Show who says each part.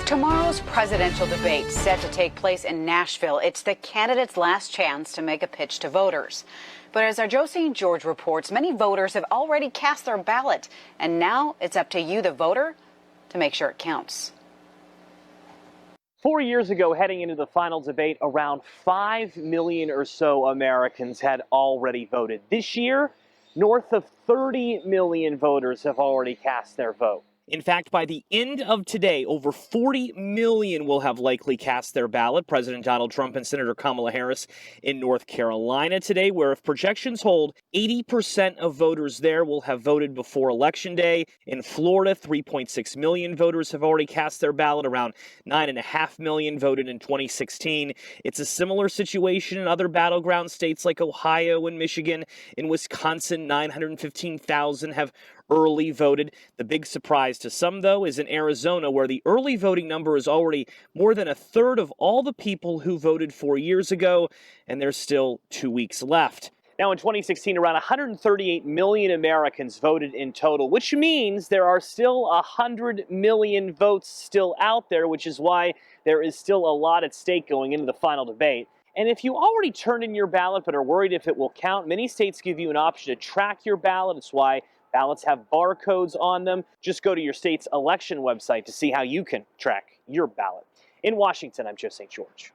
Speaker 1: Tomorrow's presidential debate set to take place in Nashville. It's the candidates' last chance to make a pitch to voters. But as our Joe St. George reports, many voters have already cast their ballot. And now it's up to you, the voter, to make sure it counts.
Speaker 2: 4 years ago, heading into the final debate, around 5 million or so Americans had already voted. This year, north of 30 million voters have already cast their vote. In fact, by the end of today, over 40 million will have likely cast their ballot. President Donald Trump and Senator Kamala Harris in North Carolina today, where if projections hold, 80% of voters there will have voted before Election Day. In Florida, 3.6 million voters have already cast their ballot. Around 9.5 million voted in 2016. It's a similar situation in other battleground states like Ohio and Michigan. In Wisconsin, 915,000 have early voted. The big surprise to some, though, is in Arizona, where the early voting number is already more than a third of all the people who voted 4 years ago, and there's still 2 weeks left. Now, in 2016, around 138 million Americans voted in total, which means there are still 100 million votes still out there, which is why there is still a lot at stake going into the final debate. And if you already turned in your ballot but are worried if it will count, many states give you an option to track your ballot. It's why ballots have barcodes on them. Just go to your state's election website to see how you can track your ballot. In Washington, I'm Joe St. George.